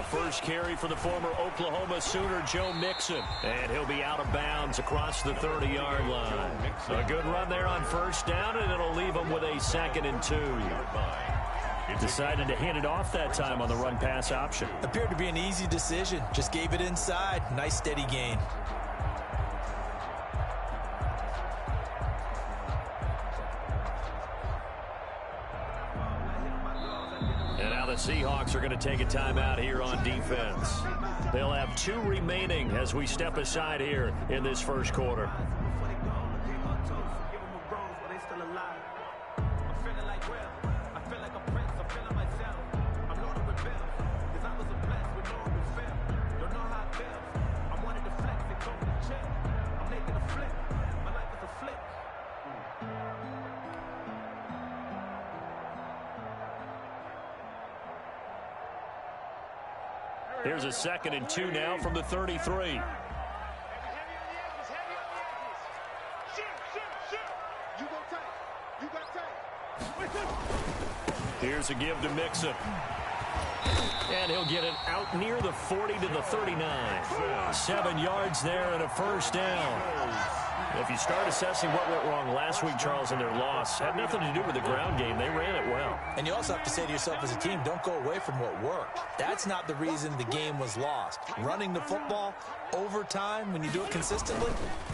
first carry for the former Oklahoma Sooner, Joe Mixon. And he'll be out of bounds across the 30-yard line. A good run there on first down, and it'll leave him with a 2nd and 2. Decided to hand it off that time on the run-pass option. Appeared to be an easy decision. Just gave it inside. Nice steady gain. And now the Seahawks are going to take a timeout here on defense. They'll have 2 remaining as we step aside here in this first quarter. Here's a 2nd and 2 now from the 33. Here's a give to Mixon. And he'll get it out near the 40 to the 39. 7 yards there and a first down. If you start assessing what went wrong last week, Charles, in their loss, had nothing to do with the ground game. They ran it well. And you also have to say to yourself as a team, don't go away from what worked. That's not the reason the game was lost. Running the football over time, when you do it consistently,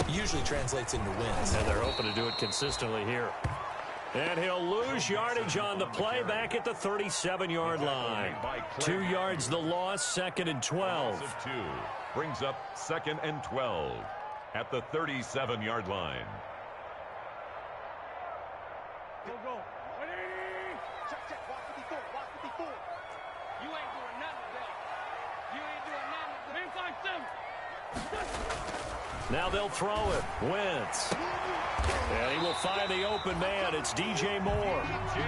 usually translates into wins. And they're hoping to do it consistently here. And he'll lose yardage on the play back at the 37-yard line. 2 yards the loss, 2nd and 12. Brings up 2nd and 12 at the 37-yard line. Go, go. Check, check. Watch 54. Watch 54. You ain't doing none of that. You ain't doing none of that. Now they'll throw it. Wentz. And he will find the open man. It's DJ Moore.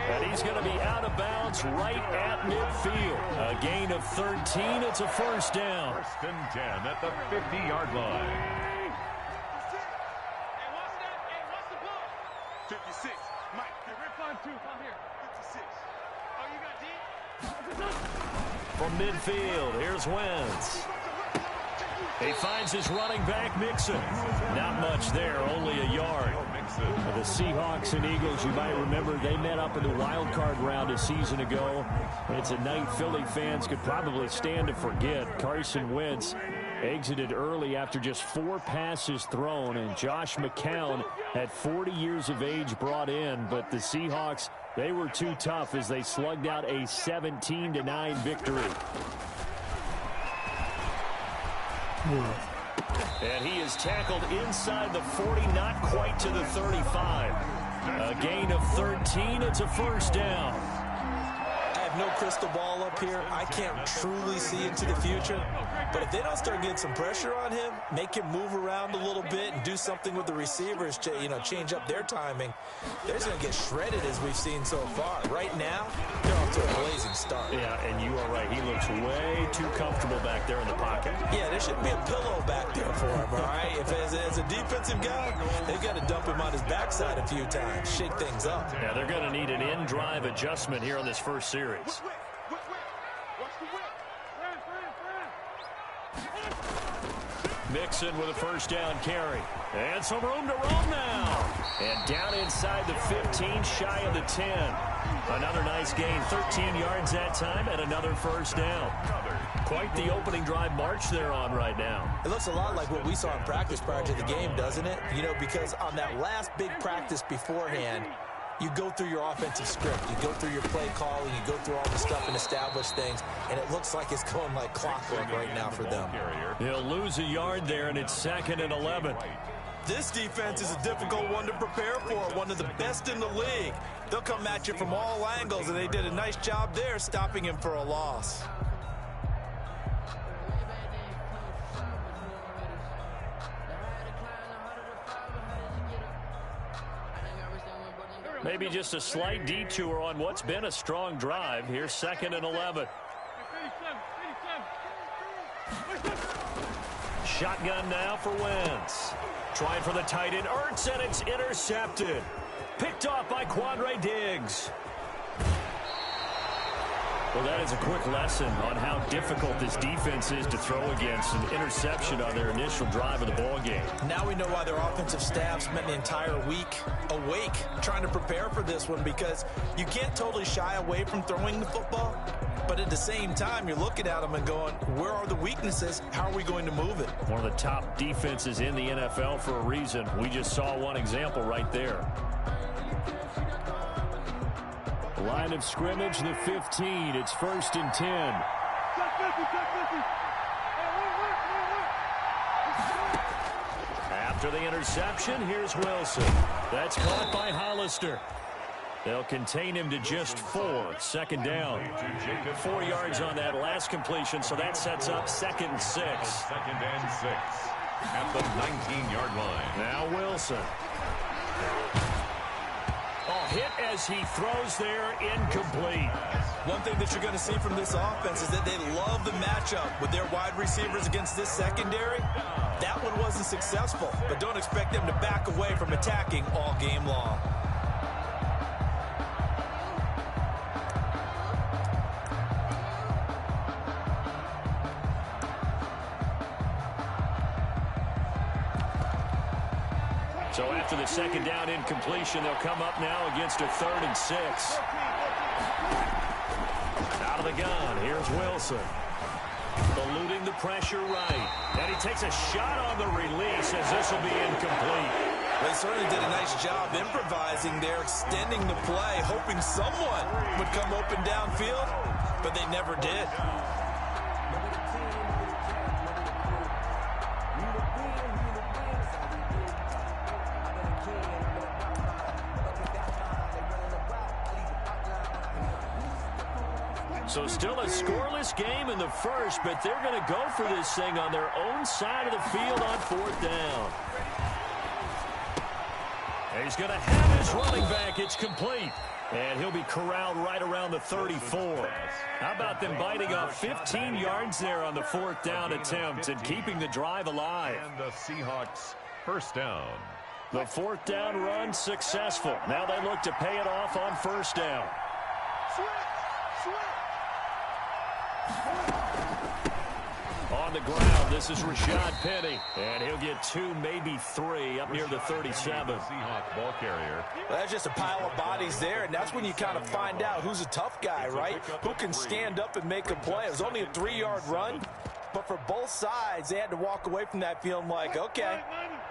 And he's going to be out of bounds right at midfield. A gain of 13. It's a first down. 1st and 10 at the 50-yard line. 56. Mike, rip on 2. Come here. 56. Oh, you got D? From midfield, here's Wentz. He finds his running back, Mixon. Not much there, only a yard. The Seahawks and Eagles, you might remember, they met up in the wild card round a season ago. It's a night Philly fans could probably stand to forget. Carson Wentz exited early after just 4 passes thrown, and Josh McCown had 40 years of age brought in, but the Seahawks, they were too tough as they slugged out a 17-9 victory. And he is tackled inside the 40, not quite to the 35. A gain of 13, it's a first down. I have no crystal ball up here. I can't truly see into the future. But if they don't start getting some pressure on him, make him move around a little bit and do something with the receivers, change up their timing, they're just going to get shredded as we've seen so far. Right now, they're off to a blazing start. Yeah, and you are right. He looks way too comfortable back there in the pocket. Yeah, there shouldn't be a pillow back there for him, all right? If as a defensive guy, they've got to dump him on his backside a few times, shake things up. Yeah, they're going to need an in-drive adjustment here on this first series. Mixon with a first down carry. And some room to roam now. And down inside the 15, shy of the 10. Another nice gain, 13 yards that time, and another first down. Quite the opening drive march they're on right now. It looks a lot like what we saw in practice prior to the game, doesn't it? Because on that last big practice beforehand, you go through your offensive script, you go through your play calling, you go through all the stuff and establish things, and it looks like it's going like clockwork right now for them. He'll lose a yard there, and it's 2nd and 11. This defense is a difficult one to prepare for, one of the best in the league. They'll come at you from all angles, and they did a nice job there stopping him for a loss. Maybe just a slight detour on what's been a strong drive. Here's 2nd and 11. Shotgun now for Wentz. Trying for the tight end, Ertz, and it's intercepted. Picked off by Quandre Diggs. Well, that is a quick lesson on how difficult this defense is to throw against. An interception on their initial drive of the ball game. Now we know why their offensive staff spent the entire week awake trying to prepare for this one, because you can't totally shy away from throwing the football, but at the same time, you're looking at them and going, where are the weaknesses? How are we going to move it? One of the top defenses in the NFL for a reason. We just saw one example right there. Line of scrimmage, the 15. It's 1st and 10. After the interception, here's Wilson. That's caught by Hollister. They'll contain him to just 4. 2nd down. 4 yards on that last completion, so that sets up 2nd and 6. 2nd and 6 at the 19-yard line. Now Wilson. Hit as he throws there, incomplete. One thing that you're going to see from this offense is that they love the matchup with their wide receivers against this secondary. That one wasn't successful, but don't expect them to back away from attacking all game long. So after the 2nd down incompletion, they'll come up now against a 3rd and 6. Out of the gun, here's Wilson. Eluding the pressure right. And he takes a shot on the release as this will be incomplete. They certainly did a nice job improvising there, extending the play, hoping someone would come open downfield, but they never did. So still a scoreless game in the first, but they're going to go for this thing on their own side of the field on 4th down. And he's going to have his running back. It's complete. And he'll be corralled right around the 34. How about them biting off 15 yards there on the 4th down attempt and keeping the drive alive? And the Seahawks 1st down. The 4th down run successful. Now they look to pay it off on 1st down. On the ground, this is Rashad Penny, and he'll get 2, maybe 3 up near the 37. Seahawks ball carrier. Well, that's just a pile of bodies there, and that's when you kind of find out who's a tough guy, right? Who can stand up and make a play. It was only a 3-yard run, but for both sides, they had to walk away from that feeling like, okay,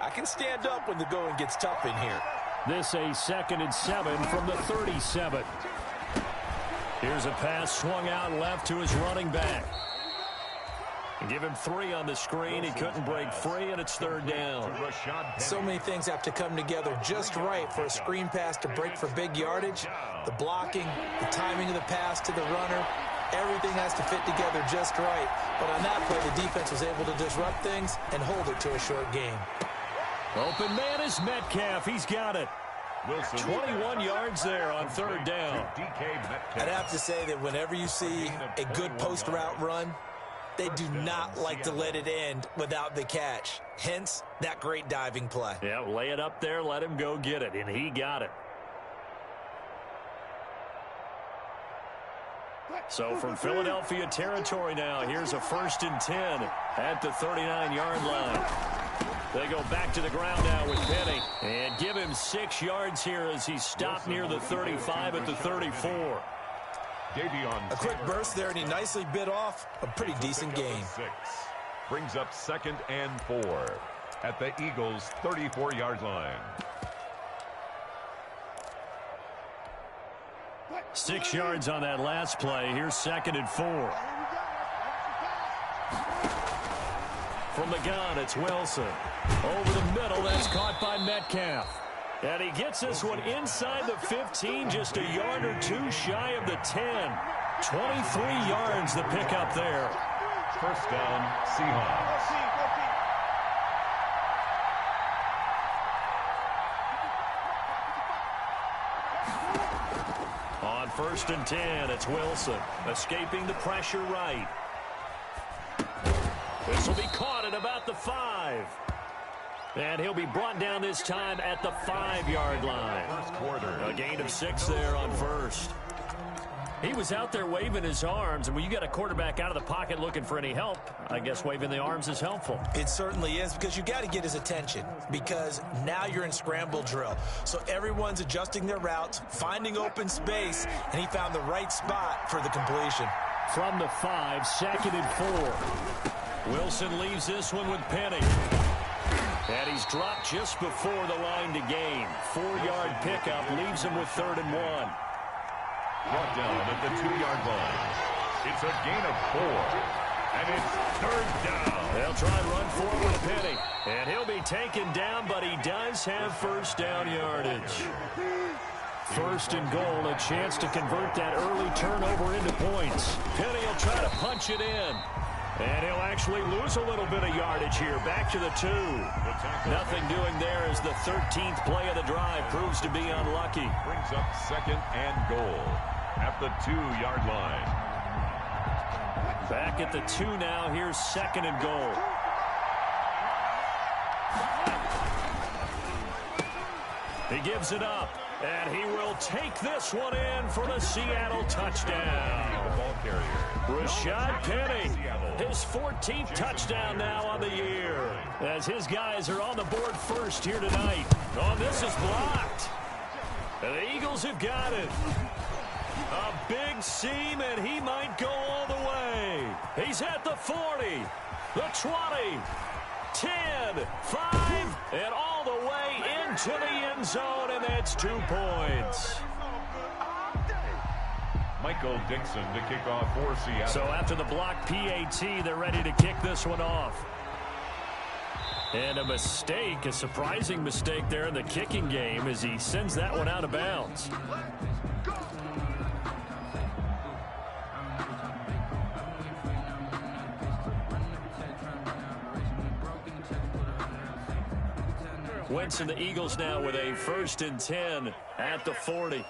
I can stand up when the going gets tough in here. This a 2nd and 7 from the 37. Here's a pass swung out left to his running back. Give him 3 on the screen. He couldn't break free, and it's 3rd down. So many things have to come together just right for a screen pass to break for big yardage. The blocking, the timing of the pass to the runner, everything has to fit together just right. But on that play, the defense was able to disrupt things and hold it to a short game. Open man is Metcalf. He's got it. Wilson. 21 yards there on 3rd down. I'd have to say that whenever you see a good post route run, they do not like to let it end without the catch. Hence, that great diving play. Yeah, lay it up there, let him go get it, and he got it. So from Philadelphia territory now, here's a 1st and 10 at the 39-yard line. They go back to the ground now with Penny and give him 6 yards here as he stopped near the 35 at the 34. A quick burst there, and he nicely bit off a pretty decent gain. Brings up 2nd and 4 at the Eagles' 34-yard line. 6 yards on that last play. Here's 2nd and 4. From the gun, it's Wilson. Over the middle, that's caught by Metcalf. And he gets this one inside the 15, just a yard or 2 shy of the 10. 23 yards the pickup there. 1st down, Seahawks. On 1st and 10, it's Wilson, escaping the pressure right. This will be caught at about the 5. And he'll be brought down this time at the 5-yard line. First quarter. A gain of 6 there on 1st. He was out there waving his arms, and when you got a quarterback out of the pocket looking for any help, I guess waving the arms is helpful. It certainly is, because you got to get his attention, because now you're in scramble drill. So everyone's adjusting their routes, finding open space, and he found the right spot for the completion. From the 5, 2nd and 4. Wilson leaves this one with Penny. And he's dropped just before the line to gain. 4-yard pickup leaves him with 3rd and 1. Brought down at the 2-yard line. It's a gain of 4. And it's 3rd down. They'll try and run forward with Penny. And he'll be taken down, but he does have 1st down yardage. 1st and goal, a chance to convert that early turnover into points. Penny will try to punch it in. And he'll actually lose a little bit of yardage here. Back to the 2. Nothing doing there as the 13th play of the drive proves to be unlucky. Brings up 2nd and goal at the 2-yard line. Back at the 2 now. Here's 2nd and goal. He gives it up. And he will take this one in for the Seattle touchdown. The ball carrier, Rashad Penny, his 14th touchdown now on the year. As his guys are on the board first here tonight. Oh, this is blocked. And the Eagles have got it. A big seam, and he might go all the way. He's at the 40, the 20, 10, 5, and all the way into the end zone, and that's 2 points. Michael Dixon to kick off for Seattle. So after the block PAT, they're ready to kick this one off. And a mistake, a surprising mistake there in the kicking game as he sends that one out of bounds. Wentz and the Eagles now with a 1st and 10 at the 40.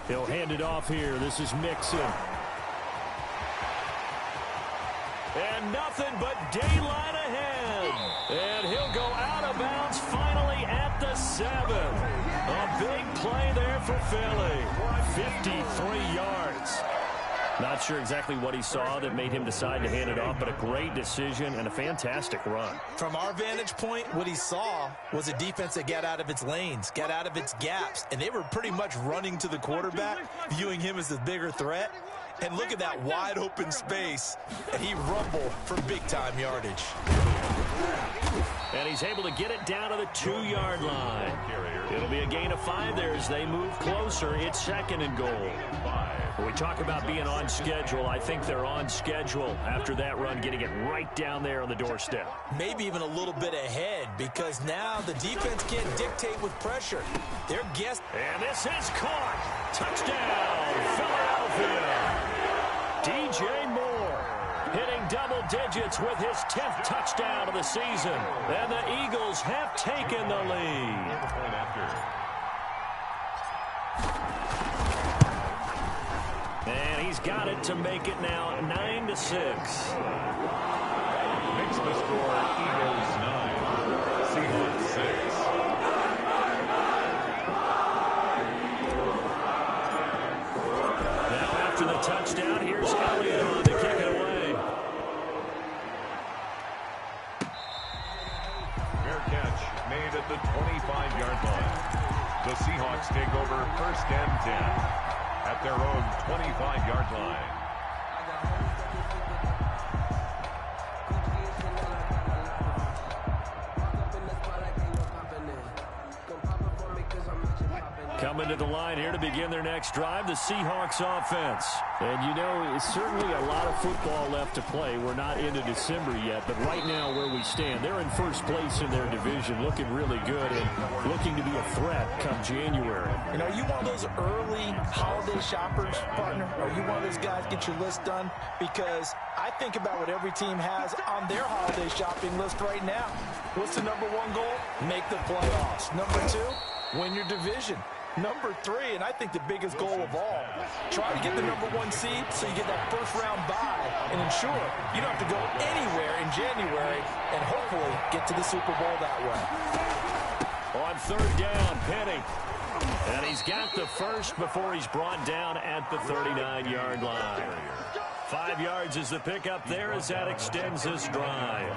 He'll hand it off here. This is Mixon. And nothing but daylight ahead. And he'll go out of bounds finally at the 7. A big play there for Philly. 53 yards. Not sure exactly what he saw that made him decide to hand it off, but a great decision and a fantastic run. From our vantage point, what he saw was a defense that got out of its lanes, got out of its gaps, and they were pretty much running to the quarterback, viewing him as the bigger threat. And look at that wide open space, and he rumbled for big-time yardage. And he's able to get it down to the 2-yard line. It'll be a gain of 5 there as they move closer. It's 2nd and goal. When we talk about being on schedule, I think they're on schedule after that run, getting it right down there on the doorstep. Maybe even a little bit ahead, because now the defense can't dictate with pressure. They're guessing. And this is caught. Touchdown, Philadelphia. DJ Moore hitting double digits with his 10th touchdown of the season. And the Eagles have taken the lead. And he's got it to make it now 9-6. Makes the score Eagles 9, Seahawks 6. Now after the touchdown, here's Elliott on to kick it away. Fair catch made at the 25-yard line. The Seahawks take over 1st and 10 at their own 25-yard line. Coming to the line here to begin their next drive, the Seahawks offense. And you know, it's certainly a lot of football left to play. We're not into December yet, but right now where we stand, they're in 1st place in their division, looking really good and looking to be a threat come January. And are you one of those early holiday shoppers, partner? Are you one of those guys get your list done? Because I think about what every team has on their holiday shopping list right now. What's the #1 goal? Make the playoffs. #2, win your division. #3, and I think the biggest goal of all, try to get the #1 seed so you get that 1st round bye and ensure you don't have to go anywhere in January and hopefully get to the Super Bowl that way. On 3rd down, Penny And he's got the first before he's brought down at the 39-yard line. 5 yards is the pickup there as that extends this drive.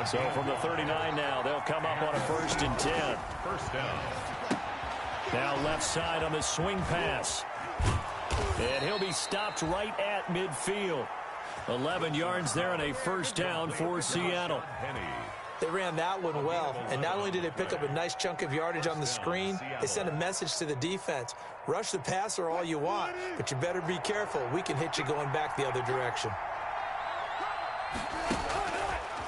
So from the 39 now, they'll come up on a 1st and 10. First down. Now left side on the swing pass. And he'll be stopped right at midfield. 11 yards there and a 1st down for Seattle. They ran that one well, and not only did they pick up a nice chunk of yardage on the screen, they sent a message to the defense. Rush the passer all you want, but you better be careful. We can hit you going back the other direction.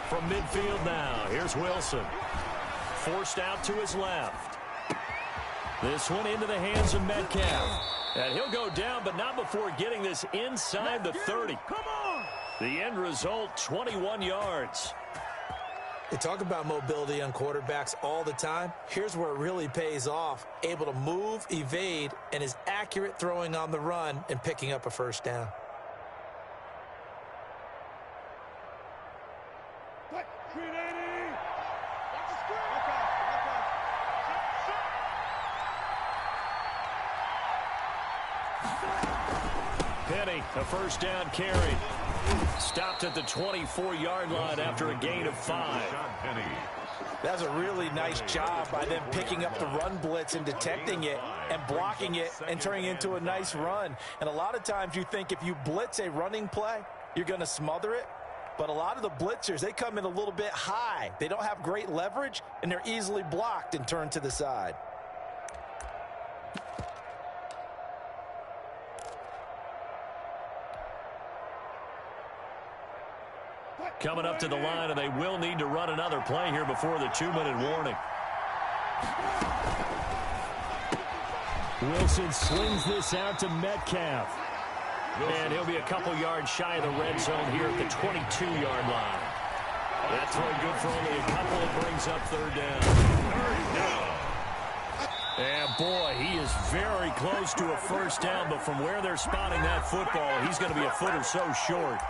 From midfield now, here's Wilson. Forced out to his left. This one into the hands of Metcalf. And he'll go down, but not before getting this inside the 30. Come on! The end result, 21 yards. They talk about mobility on quarterbacks all the time. Here's where it really pays off. Able to move, evade, and is accurate throwing on the run and picking up a 1st down. Penny, a 1st down carry. Stopped at the 24-yard line after a gain of 5. That's a really nice job by them picking up the run blitz and detecting it and blocking it and turning it into a nice run. And a lot of times you think if you blitz a running play, you're going to smother it. But a lot of the blitzers, they come in a little bit high. They don't have great leverage, and they're easily blocked and turned to the side. Coming up to the line, and they will need to run another play here before the 2-minute warning. Wilson slings this out to Metcalf. And he'll be a couple yards shy of the red zone here at the 22-yard line. That throw good for only a couple. It brings up 3rd down. And boy, he is very close to a 1st down, but from where they're spotting that football, he's going to be a foot or so short.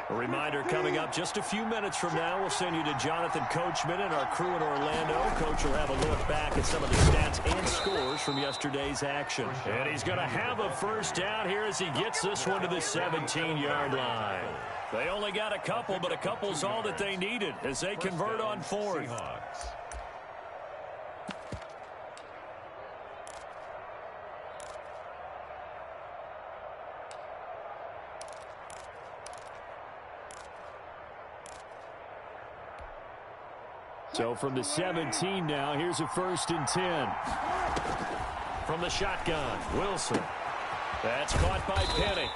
A reminder coming up just a few minutes from now, we'll send you to Jonathan Coachman and our crew in Orlando. Coach will have a look back at some of the stats and scores from yesterday's action. And he's going to have a 1st down here as he gets this one to the 17-yard line. They only got a couple, but a couple's all that they needed as they convert on 4th. So from the 17 now, here's a 1st and 10. From the shotgun, Wilson. That's caught by Penny.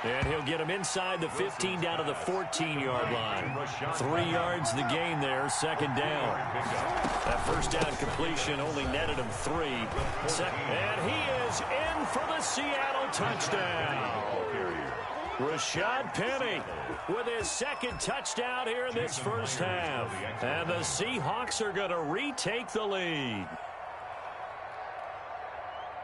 And he'll get him inside the 15 down to the 14-yard line. 3 yards the gain there, 2nd down. That 1st down completion only netted him 3. And he is in for the Seattle touchdown. Rashad Penny with his 2nd touchdown here in this 1st half. And the Seahawks are going to retake the lead.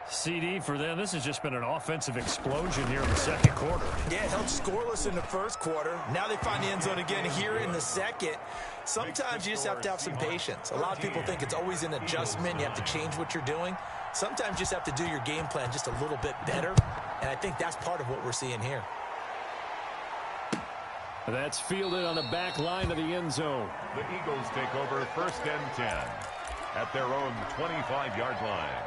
CD for them, this has just been an offensive explosion here in the 2nd quarter. Yeah, held scoreless in the 1st quarter. Now they find the end zone again here in the 2nd. Sometimes you just have to have some patience. A lot of people think it's always an adjustment. You have to change what you're doing. Sometimes you just have to do your game plan just a little bit better. And I think that's part of what we're seeing here. That's fielded on the back line of the end zone. The Eagles take over 1st and 10 at their own 25-yard line.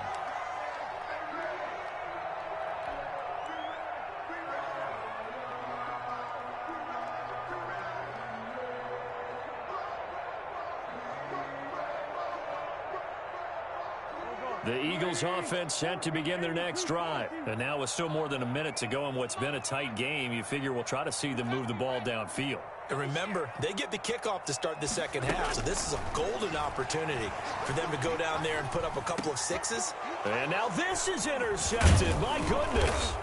The Eagles offense set to begin their next drive. And now with still more than a minute to go in what's been a tight game, you figure we'll try to see them move the ball downfield. And remember, they get the kickoff to start the 2nd half, so this is a golden opportunity for them to go down there and put up a couple of 6s. And now this is intercepted. My goodness.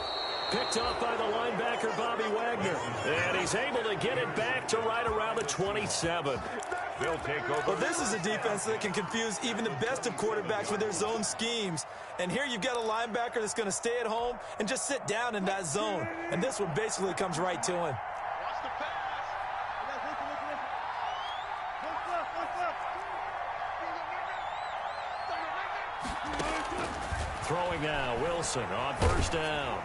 Picked off by the linebacker, Bobby Wagner. And he's able to get it back to right around the 27. They'll take over. Well, this is a defense that can confuse even the best of quarterbacks with their zone schemes. And here you've got a linebacker that's going to stay at home and just sit down in that zone. And this one basically comes right to him. Watch the pass. Throwing now, Wilson on first down.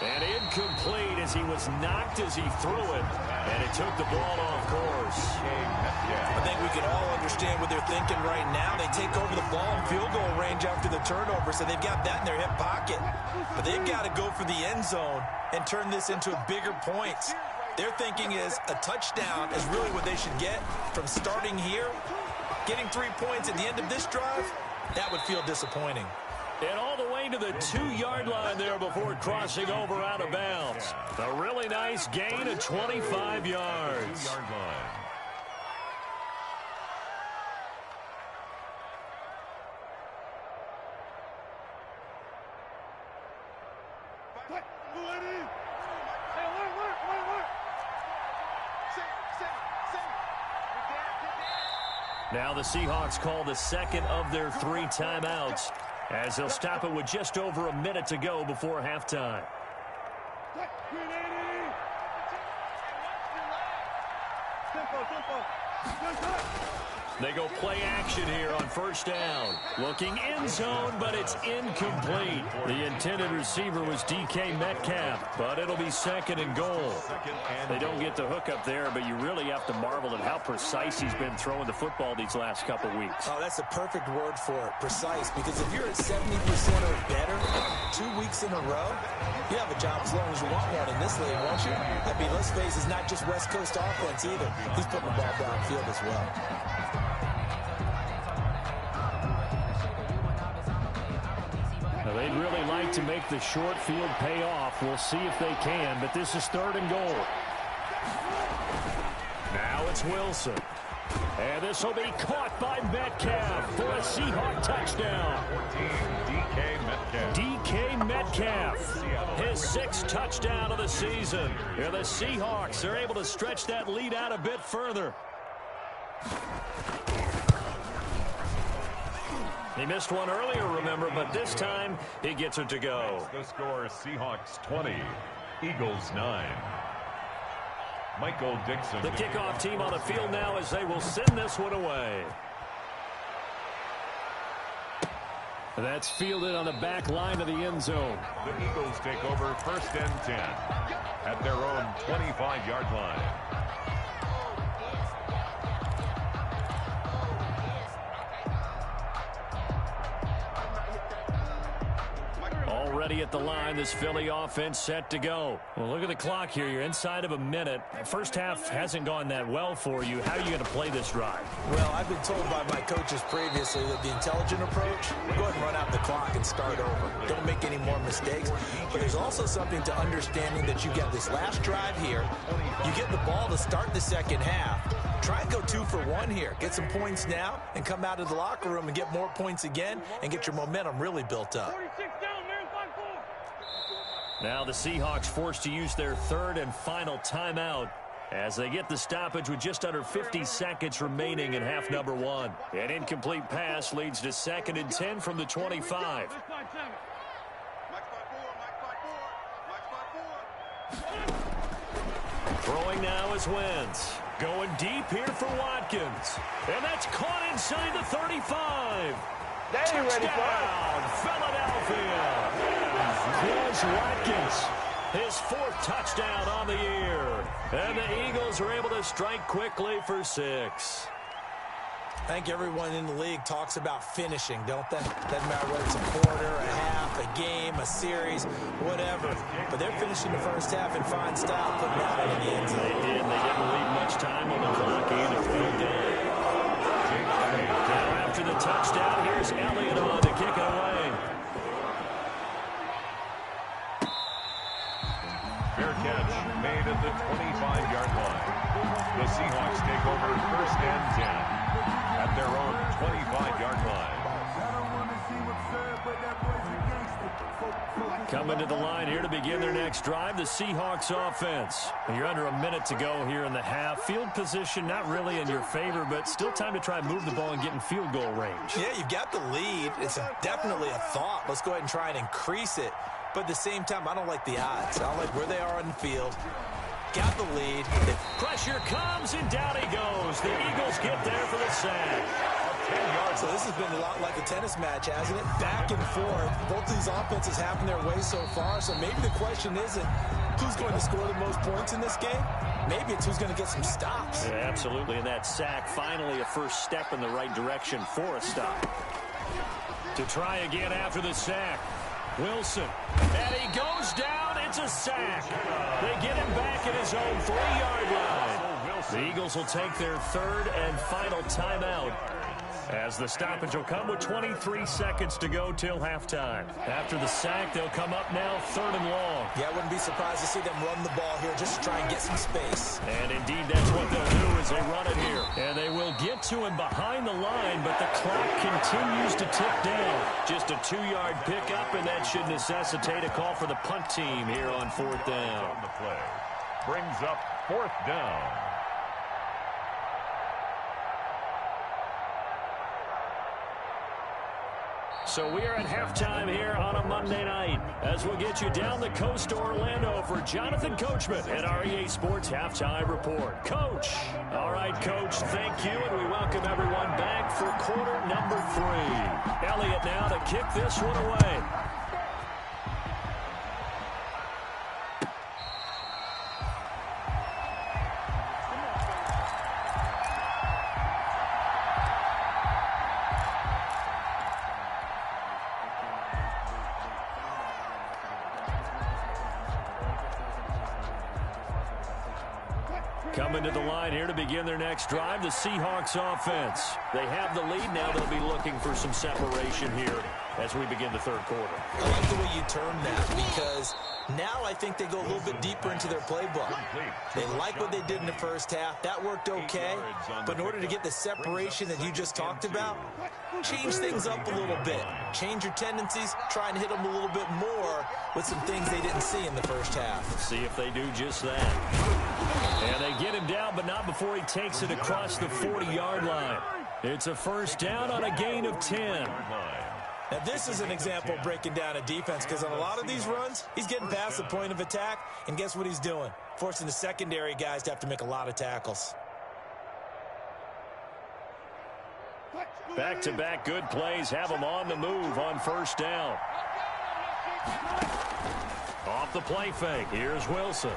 And incomplete as he was knocked as he threw it. And it took the ball off course. I think we can all understand what they're thinking right now. They take over the ball in field goal range after the turnover, so they've got that in their hip pocket. But they've got to go for the end zone and turn this into bigger points. Their thinking is a touchdown is really what they should get from starting here. Getting 3 points at the end of this drive, that would feel disappointing. And all the way to the 2-yard line there before crossing over out of bounds. A really nice gain of 25 yards. 2-yard line. Now the Seahawks call the second of their 3 timeouts, as they'll stop it with just over a minute to go before halftime. They go play action here on first down. Looking end zone, but it's incomplete. The intended receiver was DK Metcalf, but it'll be second and goal. They don't get the hook up there, but you really have to marvel at how precise he's been throwing the football these last couple weeks. Oh, that's a perfect word for it, precise, because if you're at 70% or better 2 weeks in a row, you have a job as long as you want one in this league, won't you? I mean, let's face it, it's not just West Coast offense either. He's putting the ball downfield as well. Now, they'd really like to make the short field pay off. We'll see if they can, but this is third and goal. Now it's Wilson. And this will be caught by Metcalf for a Seahawk touchdown. 14, DK Metcalf. DK Metcalf, his 6th touchdown of the season. Here the Seahawks are able to stretch that lead out a bit further. He missed one earlier, remember, but this time he gets it to go. The score, Seahawks 20, Eagles 9. Michael Dixon. The kickoff team on the field now as they will send this one away. That's fielded on the back line of the end zone. The Eagles take over first and 10 at their own 25-yard line. Already at the line, this Philly offense set to go. Well, look at the clock here. You're inside of a minute. First half hasn't gone that well for you. How are you going to play this drive? Well, I've been told by my coaches previously that the intelligent approach, go ahead and run out the clock and start over. Don't make any more mistakes. But there's also something to understanding that you get this last drive here. You get the ball to start the second half. Try and go 2 for 1 here. Get some points now and come out of the locker room and get more points again and get your momentum really built up. 46 down, man, 5-4. Now the Seahawks forced to use their 3rd and final timeout as they get the stoppage with just under 50 seconds remaining in half number 1. An incomplete pass leads to 2nd and 10 from the 25. Throwing now is Wentz. Going deep here for Watkins. And that's caught inside the 35. Touchdown, Philadelphia. Chris Watkins, his 4th touchdown on the year. And the Eagles are able to strike quickly for 6. I think everyone in the league talks about finishing, don't they? Doesn't matter whether it's a quarter, a half, a game, a series, whatever. But they're finishing the first half in fine style, putting that in the end zone. They did. They didn't leave much time on the clock either. Well done. Now after the touchdown, here's Elliott on to kick it away. Fair catch made at the 25-yard line. The Seahawks take over first and 10 at their own 25-yard line. Coming to the line here to begin their next drive, the Seahawks offense. You're under a minute to go here in the half. Field position not really in your favor, but still time to try and move the ball and get in field goal range. Yeah, you've got the lead. It's definitely a thought. Let's go ahead and try and increase it. But at the same time, I don't like the odds. I don't like where they are on the field. Got the lead. Pressure comes, and down he goes. The Eagles get there for the sack. So this has been a lot like a tennis match, hasn't it? Back and forth. Both these offenses having their way so far. So maybe the question isn't who's going to score the most points in this game. Maybe it's who's going to get some stops. Yeah, absolutely. And that sack, finally a first step in the right direction for a stop. To try again after the sack. Wilson. And he goes down. It's a sack. They get him back at his own 3-yard line. The Eagles will take their third and final timeout, as the stoppage will come with 23 seconds to go till halftime. After the sack, they'll come up now 3rd and long. Yeah, I wouldn't be surprised to see them run the ball here just to try and get some space. And indeed, that's what they'll do as they run it here. And they will get to him behind the line, but the clock continues to tick down. Just a 2-yard pickup, and that should necessitate a call for the punt team here on 4th down. On the play. Brings up 4th down. So we are at halftime here on a Monday night, as we'll get you down the coast to Orlando for Jonathan Coachman at our EA Sports Halftime Report. Coach. All right, Coach, thank you, and we welcome everyone back for quarter number 3. Elliott now to kick this one away. Coming to the line here to begin their next drive, the Seahawks offense. They have the lead now. They'll be looking for some separation here as we begin the third quarter. I like the way you term that, because now I think they go a little bit deeper into their playbook. They like what they did in the first half. That worked okay. But in order to get the separation that you just talked about, change things up a little bit. Change your tendencies. Try and hit them a little bit more with some things they didn't see in the first half. See if they do just that. And they get him down, but not before he takes it across the 40-yard line. It's a first down on a gain of 10. Now, this is an example of breaking down a defense, because on a lot of these runs, he's getting past the point of attack, and guess what he's doing? Forcing the secondary guys to have to make a lot of tackles. Back-to-back good plays have them on the move on first down. Off the play fake, here's Wilson.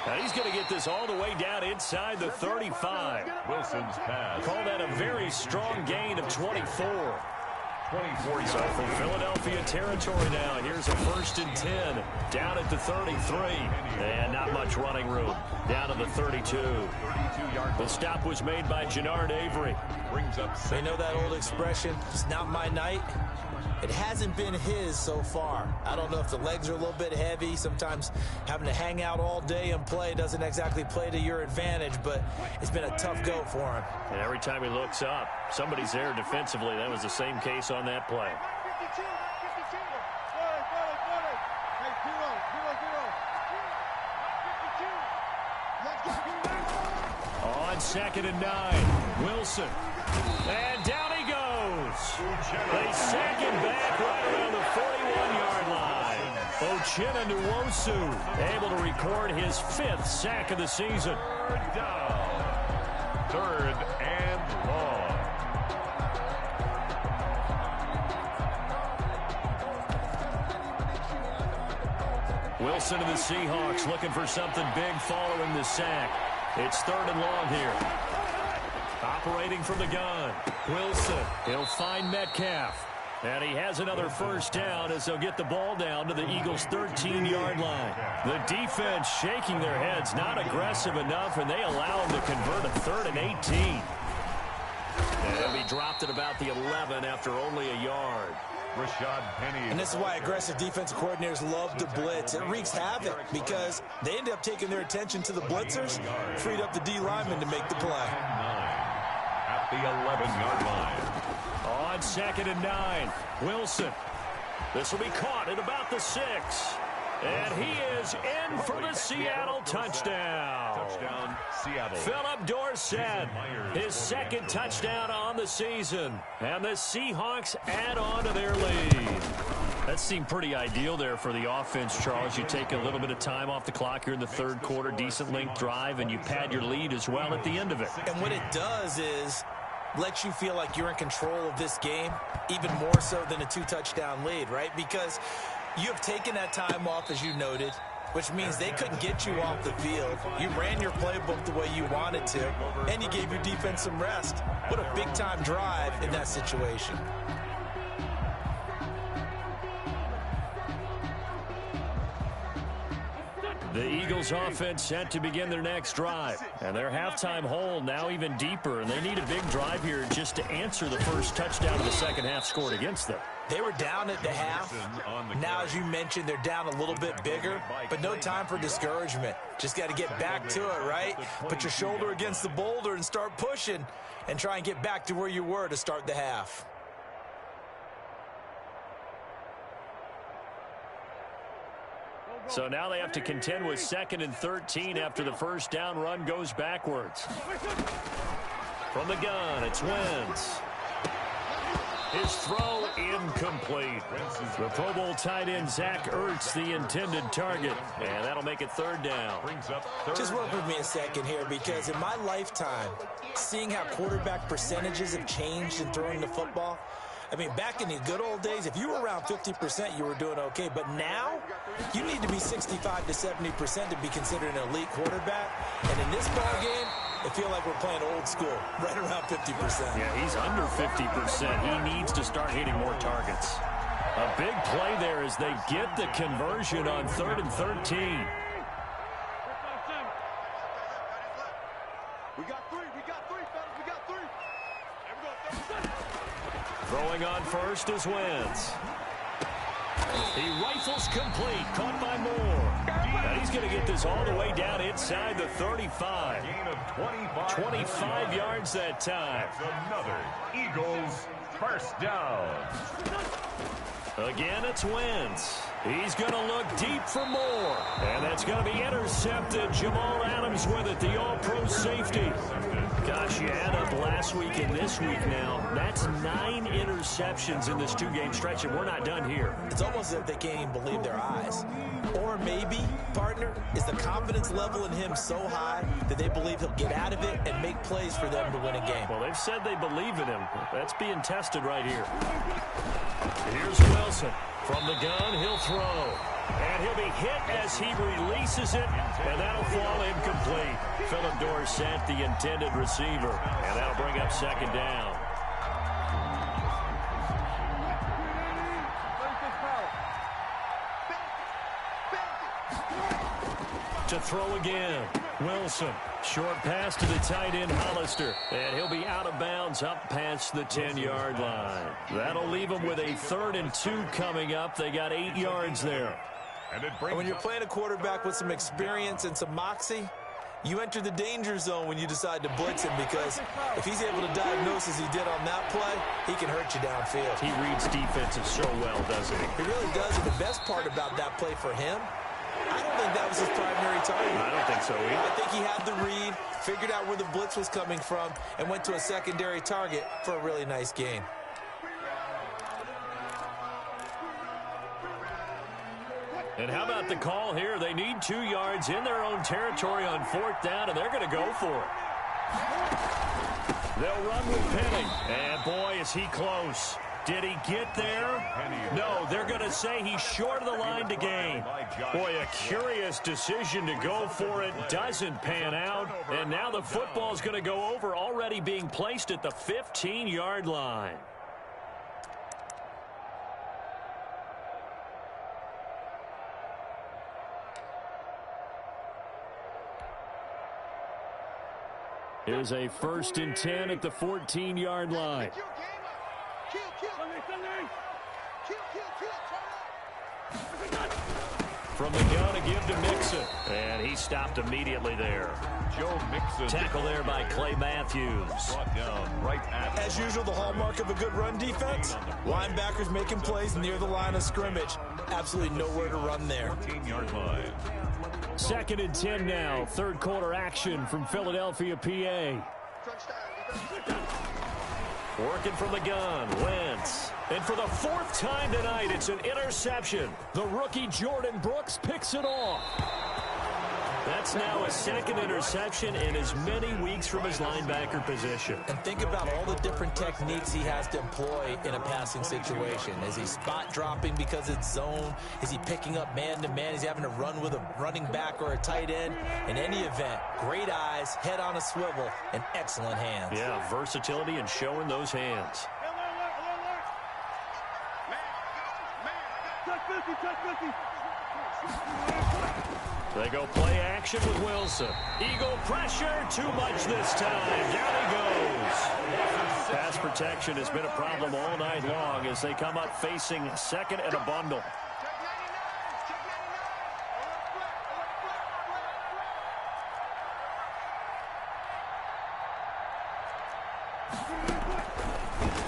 Now he's going to get this all the way down inside the 35. Wilson's pass. Call that a very strong gain of 24. 24 yards. So from Philadelphia territory now, here's a 1st and 10. Down at the 33. And not much running room. Down to the 32. The stop was made by Jannard Avery. Brings up. They know that old expression, it's not my night. It hasn't been his so far. I don't know if the legs are a little bit heavy. Sometimes having to hang out all day and play doesn't exactly play to your advantage, but it's been a tough go for him. And every time he looks up, somebody's there defensively. That was the same case on that play. On 2nd and 9, Wilson. And down he goes. They sack him back right around the 41-yard line. Uchenna Nwosu able to record his 5th sack of the season. 3rd down. 3rd and long. Wilson and the Seahawks looking for something big following the sack. It's 3rd and long here. Operating from the gun. Wilson. He'll find Metcalf. And he has another first down as they'll get the ball down to the Eagles' 13-yard line. The defense shaking their heads, not aggressive enough, and they allow him to convert a 3rd and 18. And he'll be dropped at about the 11 after only a yard. Rashad Penny. And this is why aggressive defensive coordinators love to blitz. It wreaks havoc because they end up taking their attention to the blitzers, freed up the D lineman to make the play. At the 11-yard line. On 2nd and 9, Wilson. This will be caught at about the 6. And he is in for the Seattle touchdown. Touchdown, Seattle. Philip Dorsett, his second touchdown on the season. And the Seahawks add on to their lead. That seemed pretty ideal there for the offense, Charles. You take a little bit of time off the clock here in the third quarter, decent length drive, and you pad your lead as well at the end of it. And what it does is let you feel like you're in control of this game, even more so than a 2-touchdown lead, right? Because you have taken that time off, as you noted, which means they couldn't get you off the field. You ran your playbook the way you wanted to, and you gave your defense some rest. What a big-time drive in that situation. The Eagles offense set to begin their next drive. And their halftime hole now even deeper. And they need a big drive here just to answer the first touchdown of the second half scored against them. They were down at the half. Now, as you mentioned, they're down a little bit bigger, but no time for discouragement. Just got to get back to it, right? Put your shoulder against the boulder and start pushing and try and get back to where you were to start the half. So now they have to contend with 2nd and 13 after the first down run goes backwards. From the gun, it's Wentz. His throw incomplete. The Pro Bowl tight end Zach Ertz, the intended target. And that'll make it 3rd down. Just work with me a second here, because in my lifetime, seeing how quarterback percentages have changed in throwing the football, I mean, back in the good old days, if you were around 50%, you were doing okay. But now, you need to be 65 to 70% to be considered an elite quarterback. And in this ball game, I feel like we're playing old school, right around 50%. Yeah, he's under 50%. He needs to start hitting more targets. A big play there as they get the conversion on 3rd and 13. We got three, fellas. We got 3. Throwing on first is Wentz. He rifles complete, caught by Moore. And he's going to get this all the way down inside the 35. Gain of 25 yards that time. Another Eagles first down. Again, it's Wentz. He's going to look deep for Moore. And that's going to be intercepted. Jamal Adams with it, the all-pro safety. Gosh, you add up last week and this week now. That's 9 interceptions in this 2-game stretch, and we're not done here. It's almost as if they can't even believe their eyes. Or maybe, partner, is the confidence level in him so high that they believe he'll get out of it and make plays for them to win a game. Well, they've said they believe in him. That's being tested right here. Here's Wilson. From the gun, he'll throw. And he'll be hit as he releases it, and that'll fall incomplete. Philip Dorsett, the intended receiver, and that'll bring up 2nd down. To throw again, Wilson. Short pass to the tight end, Hollister. And he'll be out of bounds up past the 10-yard line. That'll leave them with a 3rd and 2 coming up. They got 8 yards there. And when you're playing a quarterback with some experience and some moxie, you enter the danger zone when you decide to blitz him, because if he's able to diagnose as he did on that play, he can hurt you downfield. He reads defenses so well, doesn't he? He really does, and the best part about that play for him, I don't think that was his primary target. I don't think so either. I think he had the read, figured out where the blitz was coming from, and went to a secondary target for a really nice gain. And how about the call here? They need 2 yards in their own territory on 4th down, and they're going to go for it. They'll run with Penning. And, boy, is he close. Did he get there? No, they're going to say he's short of the line to gain. Boy, a curious decision to go for it. Doesn't pan out. And now the football's going to go over, already being placed at the 15-yard line. Here's a 1st and 10 at the 14-yard line. From the gun to give to Mixon. And he stopped immediately there. Joe Mixon. Tackle there by Clay Matthews. Brought down right at. As usual, the hallmark of a good run defense, linebackers making plays near the line of scrimmage. Absolutely nowhere to run there. 14-yard line. 2nd and 10 now. Third quarter action from Philadelphia, PA. Working from the gun, Wentz. And for the 4th time tonight, it's an interception. The rookie Jordan Brooks picks it off. That's now a 2nd interception in as many weeks from his linebacker position. And think about all the different techniques he has to employ in a passing situation. Is he spot dropping because it's zone? Is he picking up man-to-man? Is he having to run with a running back or a tight end? In any event, great eyes, head on a swivel, and excellent hands. Yeah, versatility and showing those hands. They go play action with Wilson. Eagle pressure, too much this time. Down he goes. Pass protection has been a problem all night long as they come up facing 2nd and a bundle.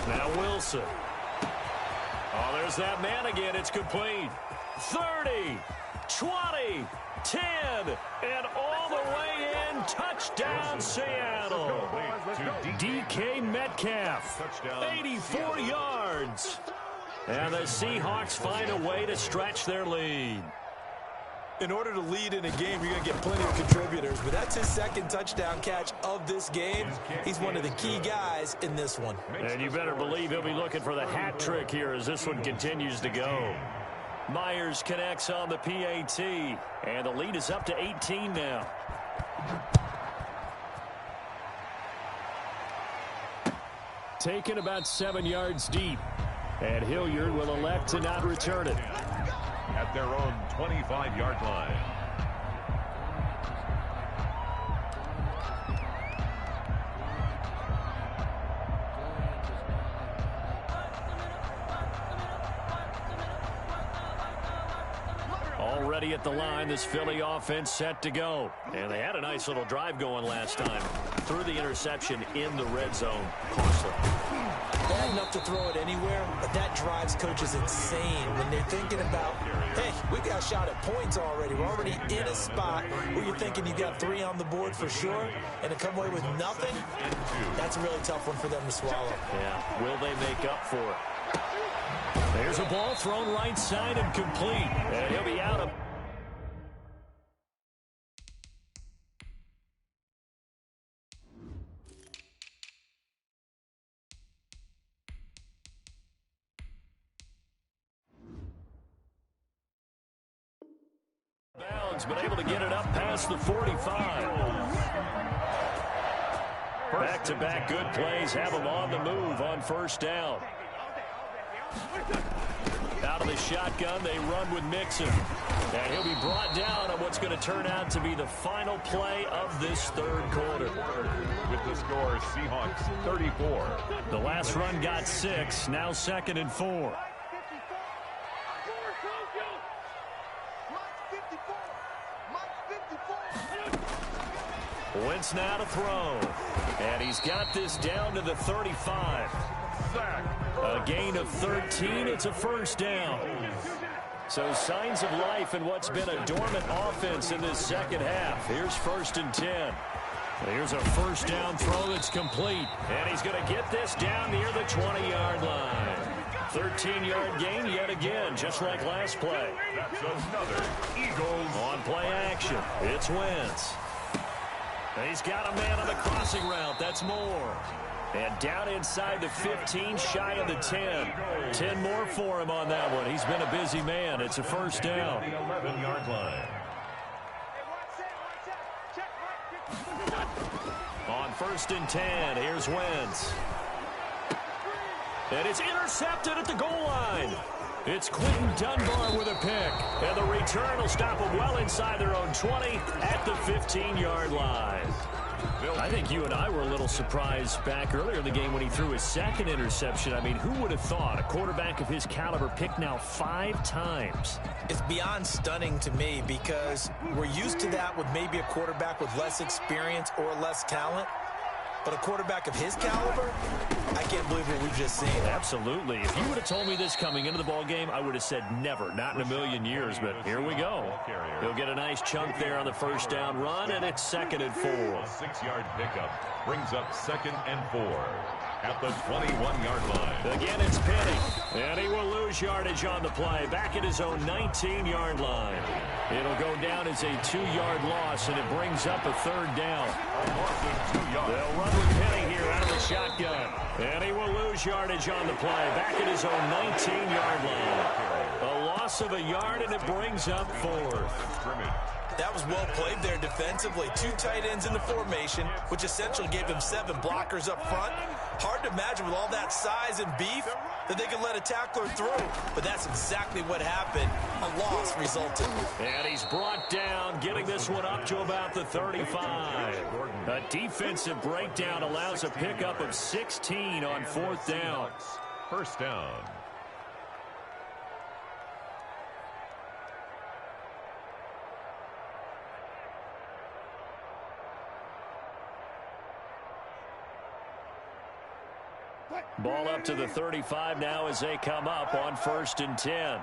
Now Wilson. Oh, there's that man again. It's complete. 30, 20, 10, and all the way in. Touchdown, Seattle. DK Metcalf, 84 yards. And the Seahawks find a way to stretch their lead. In order to lead in a game, you're going to get plenty of contributors, but that's his 2nd touchdown catch of this game. He's one of the key guys in this one. And you better believe he'll be looking for the hat trick here as this one continues to go. Myers connects on the PAT, and the lead is up to 18 now. Taken about 7 yards deep, and Hilliard will elect to not return it. At their own 25-yard line. Already at the line, this Philly offense set to go. And they had a nice little drive going last time. Threw the interception in the red zone. Costly. Bad enough to throw it anywhere, but that drives coaches insane when they're thinking about, hey, we got a shot at points already. We're already in a spot where you're thinking you got 3 on the board for sure, and to come away with nothing, that's a really tough one for them to swallow. Yeah, will they make up for it? There's a ball thrown right side and complete, and he'll be out of... but able to get it up past the 45. Back-to-back good plays have them on the move on 1st down. Out of the shotgun, they run with Mixon. And he'll be brought down on what's going to turn out to be the final play of this 3rd quarter. With the score, Seahawks 34. The last run got 6, now 2nd and 4. Wentz now to throw. And he's got this down to the 35. A gain of 13. It's a 1st down. So signs of life in what's been a dormant offense in this 2nd half. Here's 1st and 10. Here's a 1st down throw that's complete. And he's going to get this down near the 20-yard line. 13-yard gain yet again, just like last play. That's another Eagles. On play action, it's Wentz. He's got a man on the crossing route. That's more. And down inside the 15, shy of the 10. 10 more for him on that one. He's been a busy man. It's a 1st down. The 11-yard line. On 1st and 10, here's Wentz. And it's intercepted at the goal line. It's Quentin Dunbar with a pick. And the return will stop them well inside their own 20 at the 15-yard line. I think you and I were a little surprised back earlier in the game when he threw his second interception. I mean, who would have thought a quarterback of his caliber picked now 5 times? It's beyond stunning to me because we're used to that with maybe a quarterback with less experience or less talent. But a quarterback of his caliber, I can't believe what we've just seen. Absolutely. If you would have told me this coming into the ball game, I would have said never, not in a million years. But here we go. He'll get a nice chunk there on the first down run, and it's 2nd and 4. A 6-yard pickup brings up 2nd and 4 at the 21-yard line. Again, it's Penny, and he will lose yardage on the play. Back at his own 19-yard line. It'll go down as a 2-yard loss, and it brings up a 3rd down. They'll run with Penny here out of the shotgun. And he will lose yardage on the play. Back at his own 19-yard line. A loss of a yard, and it brings up 4th. That was well played there defensively. 2 tight ends in the formation, which essentially gave them 7 blockers up front. Hard to imagine with all that size and beef that they could let a tackler through. But that's exactly what happened. A loss resulted. And he's brought down, getting this one up to about the 35. A defensive breakdown allows a pickup of 16 on 4th down. First down. Ball up to the 35 now as they come up on 1st and 10.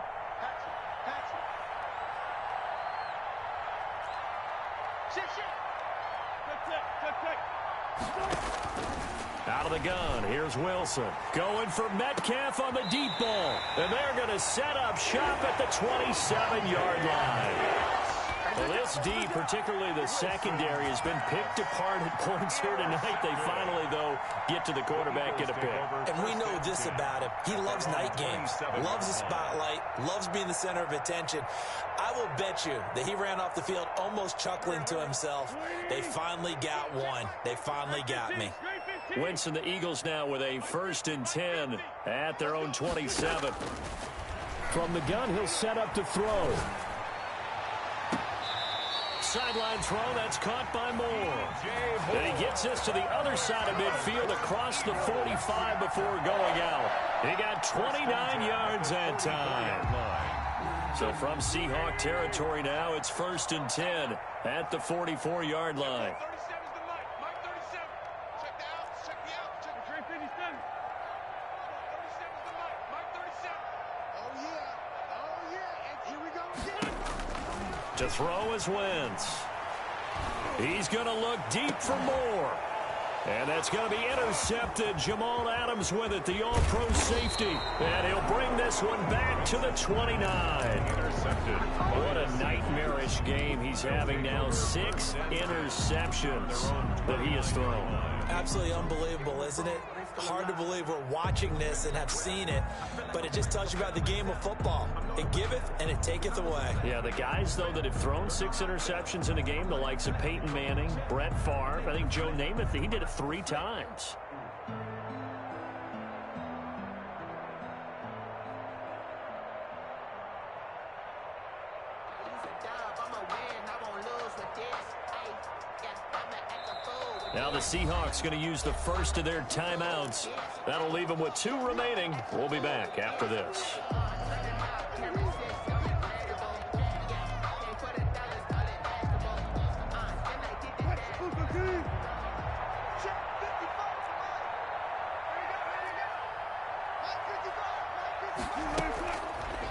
Out of the gun, here's Wilson. Going for Metcalf on the deep ball. And they're going to set up shop at the 27-yard line. Well, this D, particularly the secondary, has been picked apart at points here tonight. They finally, though, get to the quarterback, get a pick. And we know this about him. He loves night games, loves the spotlight, loves being the center of attention. I will bet you that he ran off the field almost chuckling to himself. They finally got one. They finally got me. Wentz and the Eagles now with a 1st and 10 at their own 27. From the gun, he'll set up to throw. Sideline throw, that's caught by Moore. And he gets this to the other side of midfield across the 45 before going out. He got 29 yards that time. So from Seahawk territory now, it's 1st and 10 at the 44-yard line. To throw is Wentz. He's going to look deep for Moore. And that's going to be intercepted. Jamal Adams with it, the all-pro safety. And he'll bring this one back to the 29. Intercepted. What a nightmarish game he's having now. 6 interceptions that he has thrown. Absolutely unbelievable, isn't it? Hard to believe we're watching this and have seen it, but it just tells you about the game of football. It giveth and it taketh away. Yeah, the guys, though, that have thrown 6 interceptions in a game, the likes of Peyton Manning, Brett Favre, I think Joe Namath, he did it 3 times. Now the Seahawks going to use the first of their timeouts. That'll leave them with 2 remaining. We'll be back after this.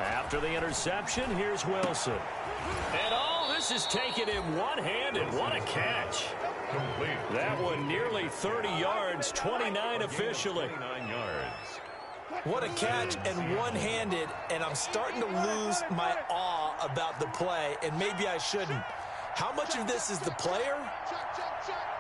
After the interception, here's Wilson. And oh, this is taken in one-handed. What a catch. Complete. That one nearly 30 yards, 29 officially. 29 yards. What a catch and one-handed, and I'm starting to lose my awe about the play, and maybe I shouldn't. How much of this is the player?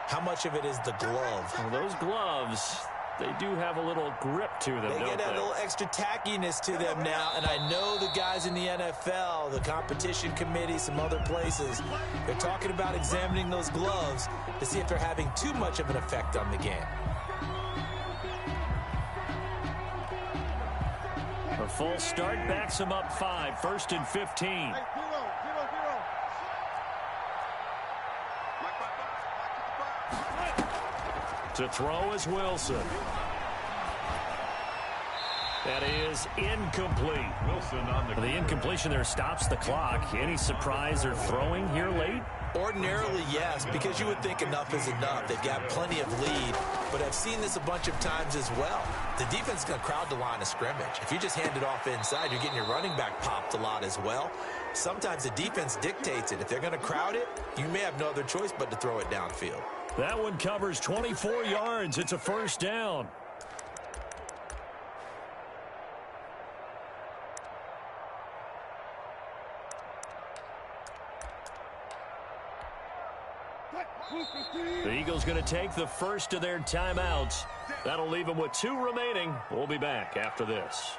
How much of it is the glove? Well, those gloves, they do have a little grip to them, They get that little extra tackiness to them now, and I know the guys in the NFL, the competition committee, some other places, they're talking about examining those gloves to see if they're having too much of an effect on the game. A false start backs them up 5, 1st and 15. To throw is Wilson. That is incomplete. Wilson on the incompletion there stops the clock. Any surprise they're throwing here late? Ordinarily, yes, because you would think enough is enough. They've got plenty of lead, but I've seen this a bunch of times as well. The defense is going to crowd the line of scrimmage. If you just hand it off inside, you're getting your running back popped a lot as well. Sometimes the defense dictates it. If they're going to crowd it, you may have no other choice but to throw it downfield. That one covers 24 yards. It's a first down. The Eagles going to take the first of their timeouts. That'll leave them with 2 remaining. We'll be back after this.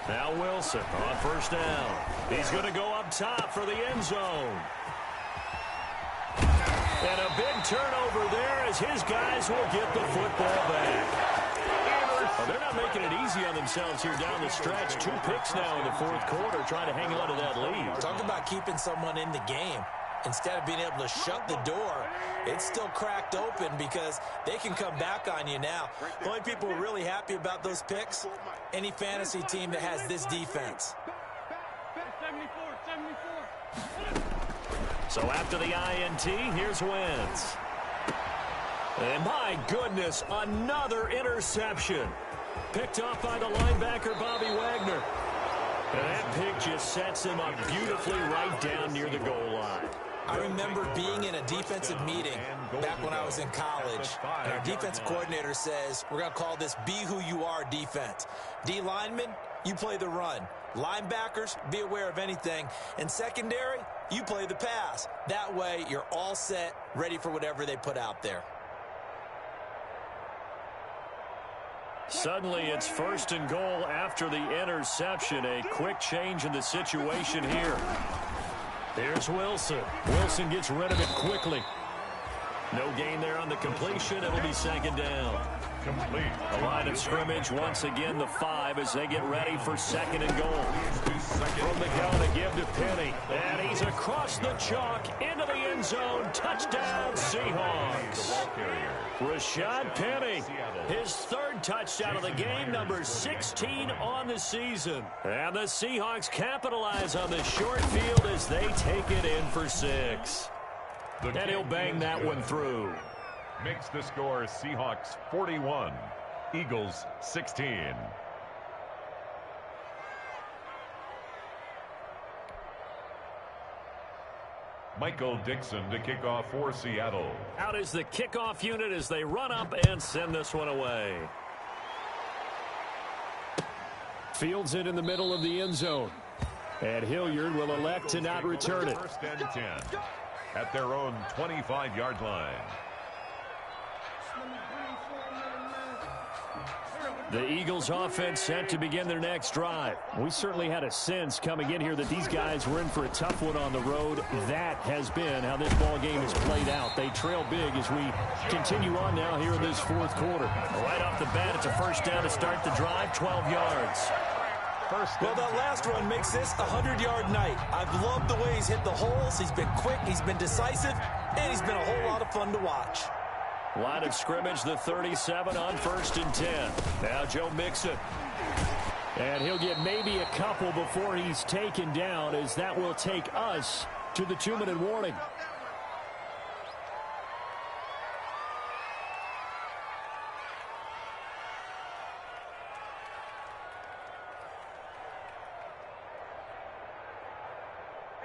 Now Wilson on first down. He's going to go up top for the end zone. And a big turnover there as his guys will get the football back. Well, they're not making it easy on themselves here down the stretch. 2 picks now in the fourth quarter trying to hang on to that lead. Talk about keeping someone in the game. Instead of being able to shut the door, it's still cracked open because they can come back on you now. The only people who are really happy about those picks, any fantasy team that has this defense. 74. So after the INT, here's Wentz. And my goodness, another interception. Picked off by the linebacker, Bobby Wagner. And that pick just sets him up beautifully right down near the goal line. I remember being in a defensive meeting back when I was in college, and our defense coordinator says, we're going to call this Be Who You Are defense. D linemen, you play the run. Linebackers, be aware of anything. And secondary, you play the pass. That way, you're all set, ready for whatever they put out there. Suddenly, it's first and goal after the interception. A quick change in the situation here. Here's Wilson. Wilson gets rid of it quickly. No gain there on the completion. It'll be second down. complete. The line of scrimmage once again the 5 as they get ready for second and goal. From the gun to give to Penny. And he's across the chalk into the end zone. Touchdown Seahawks. Rashad Penny, his third touchdown of the game, number 16 on the season. And the Seahawks capitalize on the short field as they take it in for 6. And he'll bang that one through. Makes the score Seahawks 41, Eagles 16. Michael Dixon to kick off for Seattle. Out is the kickoff unit as they run up and send this one away. Fields it in the middle of the end zone. And Hilliard will elect to not return it. First and 10 at their own 25-yard line. The Eagles offense set to begin their next drive. We certainly had a sense coming in here that these guys were in for a tough one on the road. That has been how this ball game has played out. They trail big as we continue on now here in this fourth quarter. Right off the bat, it's a first down to start the drive, 12 yards. Well, that last run makes this a 100-yard night. I've loved the way he's hit the holes. He's been quick, he's been decisive, and he's been a whole lot of fun to watch. Line of scrimmage, the 37 on first and 10. Now Joe Mixon. And he'll get maybe a couple before he's taken down, as that will take us to the 2-minute warning.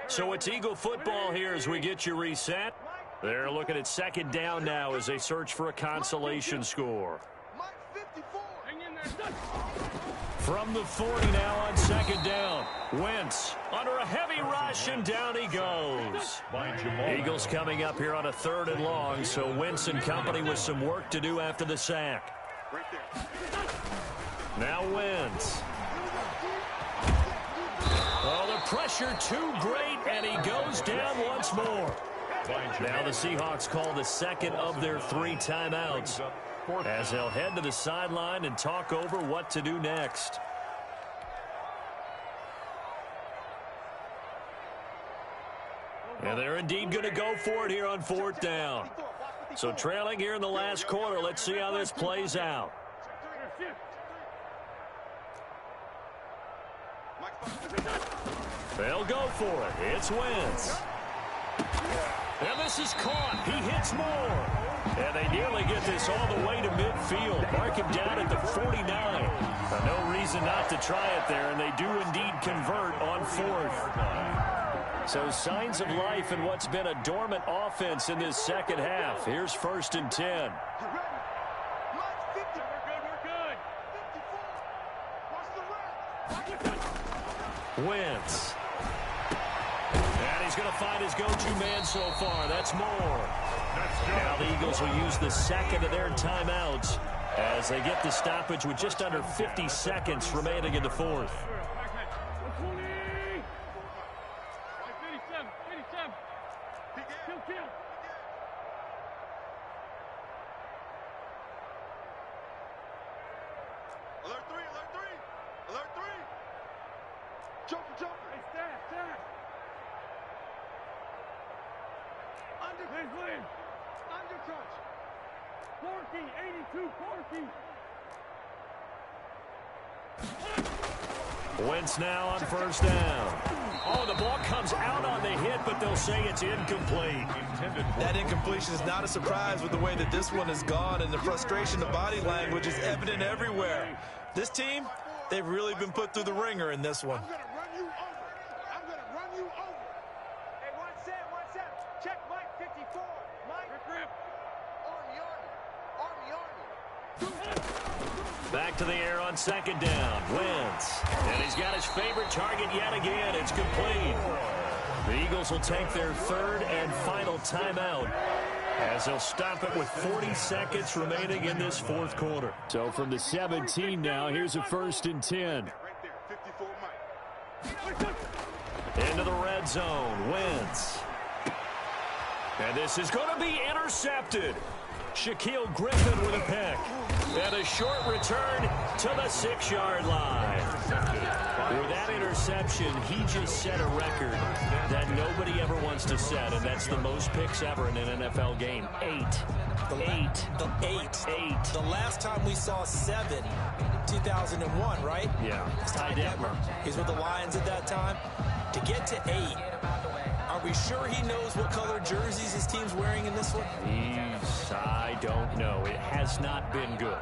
So it's Eagle football here as we get you reset. They're looking at second down now as they search for a consolation score. From the 40 now on second down. Wentz under a heavy rush, and down he goes. Eagles coming up here on a 3rd and long, so Wentz and company with some work to do after the sack. Now Wentz. Oh, the pressure too great, and he goes down once more. Now the Seahawks call the second of their 3 timeouts. as they'll head to the sideline and talk over what to do next. And they're indeed going to go for it here on 4th down. So trailing here in the last quarter. Let's see how this plays out. They'll go for it. It's Wentz. And this is caught. He hits more. And they nearly get this all the way to midfield. Mark him down at the 49. No reason not to try it there, and they do indeed convert on 4th. So signs of life in what's been a dormant offense in this second half. Here's 1st and 10. Wentz. And he's going to find his go-to man so far. That's Moore. Now the Eagles will use the second of their timeouts as they get the stoppage with just under 50 seconds remaining in the 4th. Wentz now on 1st down. Oh, the ball comes out on the hit, but they'll say it's incomplete. That incompletion is not a surprise with the way that this one has gone, and the frustration, the body language is evident everywhere. This team, they've really been put through the ringer in this one. I'm going to run you over. I'm going to run you over. Hey, 1-7. Check Mike 54. Mike. Rip. Army. Back to the air on 2nd down. Wentz. And he's got his favorite target yet again. It's complete. The Eagles will take their 3rd and final timeout as they'll stop it with 40 seconds remaining in this 4th quarter. So from the 17 now, here's a 1st and 10. Into the red zone. Wentz. And this is going to be intercepted. Shaquille Griffin with a pick. And a short return to the 6-yard line. With that interception, he just set a record that nobody ever wants to set, and that's the most picks ever in an NFL game. 8. The last time we saw 7, 2001, right? Yeah. Ty Detmer. He's with the Lions at that time. To get to 8, are we sure he knows what color jerseys his team's wearing in this one? I don't know. It has not been good.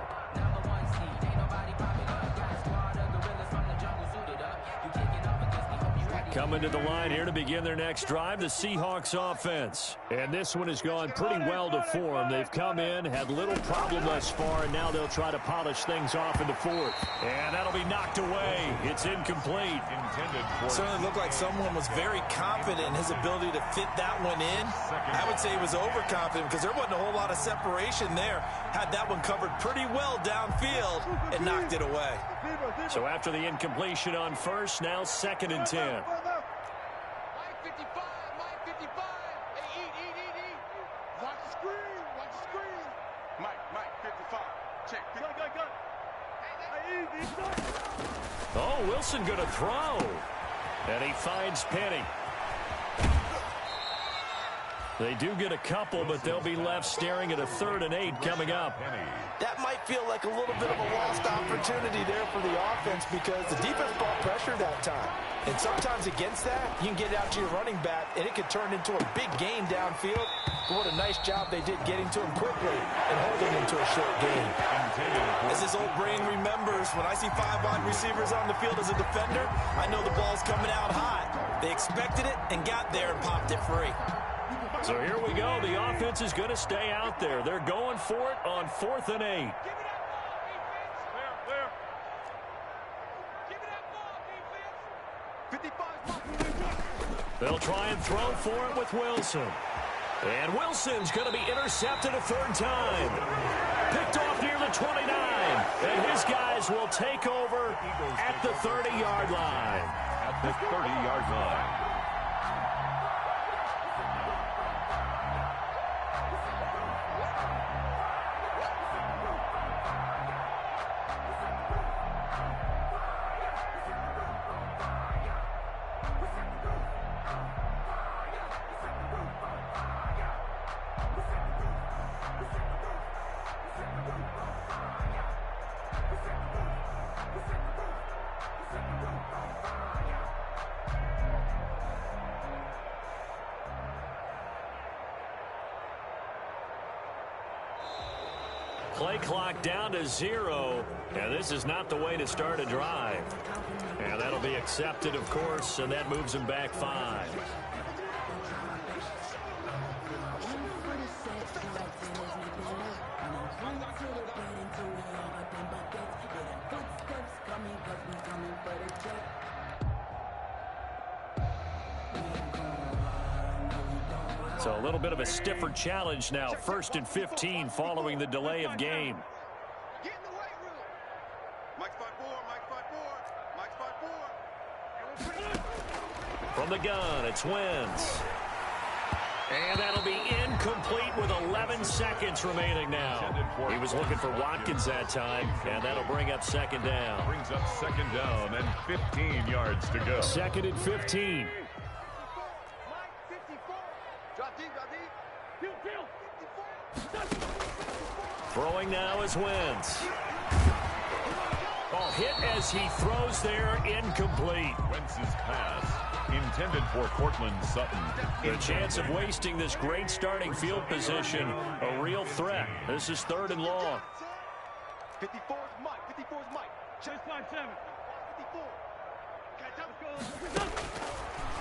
Coming to the line here to begin their next drive, the Seahawks offense. And this one has gone pretty well to form. They've come in, had little problem thus far, and now they'll try to polish things off in the 4th. And that'll be knocked away. It's incomplete. It certainly looked like someone was very confident in his ability to fit that one in. I would say he was overconfident because there wasn't a whole lot of separation there. Had that one covered pretty well downfield and knocked it away. So after the incompletion on 1st, now 2nd and 10. Oh, Wilson going to throw. And he finds Penny. They do get a couple, but they'll be left staring at a 3rd and 8 coming up. That might feel like a little bit of a lost opportunity there for the offense because the defense brought pressure that time. And sometimes against that, you can get out to your running back, and it could turn into a big gain downfield. But what a nice job they did getting to him quickly and holding him to a short gain. As his old brain remembers, when I see 5 wide receivers on the field as a defender, I know the ball's coming out hot. They expected it and got there and popped it free. So here we go. The offense is going to stay out there. They're going for it on 4th and 8. They'll try and throw for it with Wilson. And Wilson's going to be intercepted a 3rd time. Picked off near the 29. And his guys will take over at the 30-yard line. At the 30-yard line. Play clock down to 0, and this is not the way to start a drive. And that'll be accepted, of course, and that moves him back 5. So a little bit of a stiffer challenge now. 1st and 15 following the delay of game. Get in the weight room. Mike spot 4, Mike spot 4, Mike spot 4. From the gun, it's Wentz. And that'll be incomplete with 11 seconds remaining now. He was looking for Watkins that time, and that'll bring up 2nd down. Brings up 2nd down and 15 yards to go. 2nd and 15. Throwing now is Wentz. Ball hit as he throws there, incomplete. Wentz's pass intended for Cortland Sutton. The chance of wasting this great starting field position, a real threat. This is 3rd and long. 54 is Mike. 54 is Mike. Chase 5-7. 54.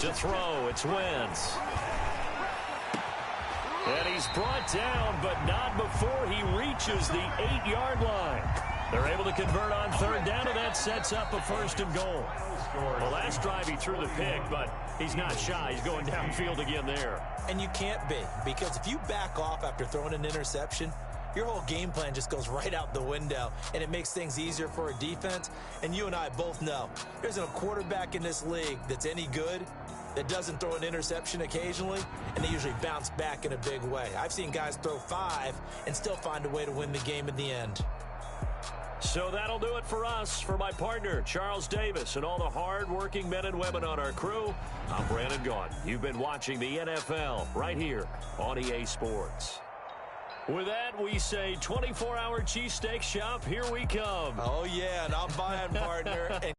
To throw, it's Wentz. And he's brought down, but not before he reaches the 8-yard line. They're able to convert on 3rd down, and that sets up a 1st and goal. The last drive he threw the pick, but he's not shy. He's going downfield again there. And you can't be, because if you back off after throwing an interception, your whole game plan just goes right out the window, and it makes things easier for a defense. And you and I both know there isn't a quarterback in this league that's any good that doesn't throw an interception occasionally, and they usually bounce back in a big way. I've seen guys throw 5 and still find a way to win the game in the end. So that'll do it for us. For my partner, Charles Davis, and all the hard-working men and women on our crew, I'm Brandon Gaudin. You've been watching the NFL right here on EA Sports. With that, we say 24-hour cheesesteak shop, here we come. Oh, yeah, and I'm buying, partner.